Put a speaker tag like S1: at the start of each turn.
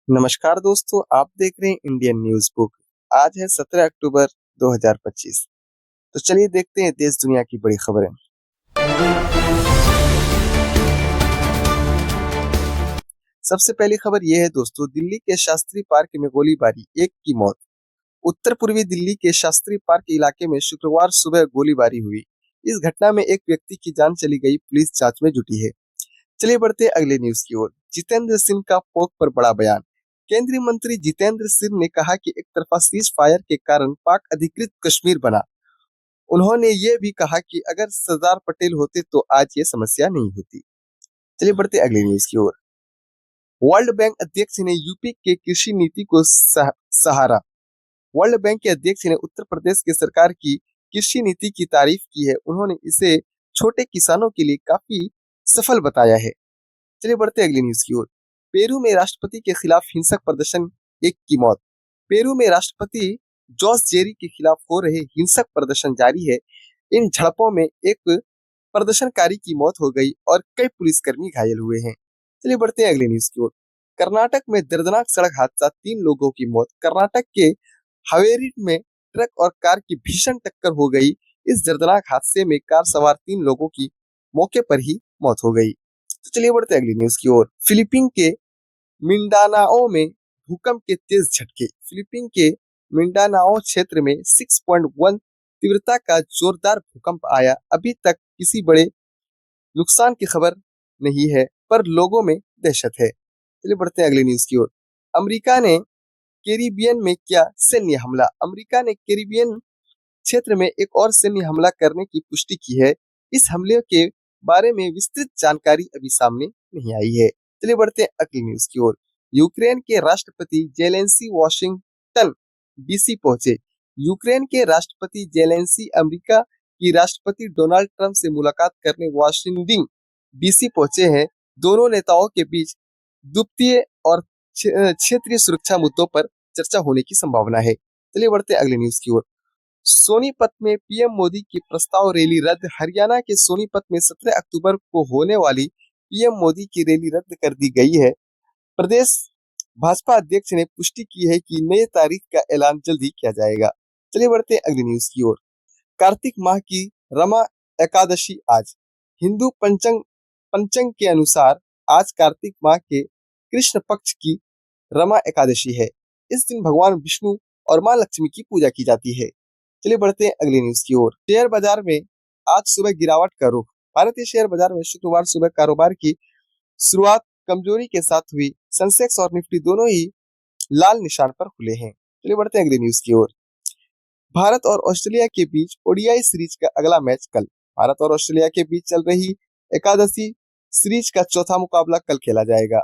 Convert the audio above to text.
S1: नमस्कार दोस्तों, आप देख रहे हैं इंडियन न्यूज़ बुक। आज है 17 अक्टूबर 2025। तो चलिए देखते हैं देश दुनिया की बड़ी खबरें। सबसे पहली खबर यह है दोस्तों, दिल्ली के शास्त्री पार्क में गोलीबारी, एक की मौत। उत्तर पूर्वी दिल्ली के शास्त्री पार्क इलाके में शुक्रवार सुबह गोलीबारी हुई। इस घटना में एक व्यक्ति की जान चली गई, पुलिस जांच में जुटी है। चलिए बढ़ते हैं अगले न्यूज की ओर। जितेंद्र सिंह का पोक पर बड़ा बयान। केंद्रीय मंत्री जितेंद्र सिंह ने कहा कि एक तरफा सीज फायर के कारण पाक अधिकृत कश्मीर बना। उन्होंने ये भी कहा कि अगर सरदार पटेल होते तो आज ये समस्या नहीं होती। चलिए बढ़ते अगली न्यूज की ओर। वर्ल्ड बैंक अध्यक्ष ने यूपी के कृषि नीति को सहारा। वर्ल्ड बैंक के अध्यक्ष ने उत्तर प्रदेश की सरकार की कृषि नीति की तारीफ की है। उन्होंने इसे छोटे किसानों के लिए काफी सफल बताया है। चलिए बढ़ते अगली न्यूज की ओर। पेरू में राष्ट्रपति के खिलाफ हिंसक प्रदर्शन, एक की मौत। पेरू में राष्ट्रपति जोस जेरी के खिलाफ हो रहे हिंसक प्रदर्शन जारी है। इन झड़पों में एक प्रदर्शनकारी की मौत हो गई और कई पुलिसकर्मी घायल हुए हैं। चलिए बढ़ते हैं अगली न्यूज की ओर। कर्नाटक में दर्दनाक सड़क हादसा, 3 लोगों की मौत। कर्नाटक के हावेरी में ट्रक और कार की भीषण टक्कर हो गई। इस दर्दनाक हादसे में कार सवार 3 लोगों की मौके पर ही मौत हो गई। तो चलिए बढ़ते अगली न्यूज की ओर। फिलीपीन के मिंडानाओ में भूकंप के तेज झटके। फिलीपीन के मिंडानाओ क्षेत्र में 6.1 तीव्रता का जोरदार भूकंप आया। अभी तक किसी बड़े नुकसान की खबर नहीं है, पर लोगों में दहशत है। चलिए बढ़ते हैं अगली न्यूज की ओर। अमेरिका ने कैरिबियन में किया सैन्य हमला। अमेरिका ने कैरिबियन क्षेत्र में एक और सैन्य हमला करने की पुष्टि की है। इस हमले के बारे में विस्तृत जानकारी अभी सामने नहीं आई है। चलिए बढ़ते हैं अगली न्यूज की ओर। यूक्रेन के राष्ट्रपति जेलेंसी वॉशिंगटन डीसी पहुंचे। यूक्रेन के राष्ट्रपति जेलेंसी अमेरिका की राष्ट्रपति डोनाल्ड ट्रंप से मुलाकात करने वाशिंगटन डीसी पहुंचे हैं। दोनों नेताओं के बीच द्विपक्षीय और क्षेत्रीय सुरक्षा मुद्दों पर चर्चा होने की संभावना है। चलिए बढ़ते हैं अगली न्यूज की ओर। सोनीपत में पीएम मोदी की प्रस्ताव रैली रद्द। हरियाणा के सोनीपत में 17 अक्टूबर को होने वाली पीएम मोदी की रैली रद्द कर दी गई है। प्रदेश भाजपा अध्यक्ष ने पुष्टि की है कि नई तारीख का ऐलान जल्द ही किया जाएगा। चलिए बढ़ते हैं अगली न्यूज की ओर। कार्तिक माह की रमा एकादशी आज। हिंदू पंचांग के अनुसार आज कार्तिक माह के कृष्ण पक्ष की रमा एकादशी है। इस दिन भगवान विष्णु और मां लक्ष्मी की पूजा की जाती है। चलिए बढ़ते हैं अगली न्यूज की ओर। शेयर बाजार में आज सुबह गिरावट का रुख। भारतीय शेयर बाजार में शुक्रवार सुबह कारोबार की शुरुआत कमजोरी के साथ हुई। सेंसेक्स और निफ्टी दोनों ही लाल निशान पर खुले हैं। चलिए बढ़ते हैं अगली न्यूज की ओर। भारत और ऑस्ट्रेलिया के बीच ओडीआई सीरीज का अगला मैच कल। भारत और ऑस्ट्रेलिया के बीच चल रही एकादशी सीरीज का चौथा मुकाबला कल खेला जाएगा।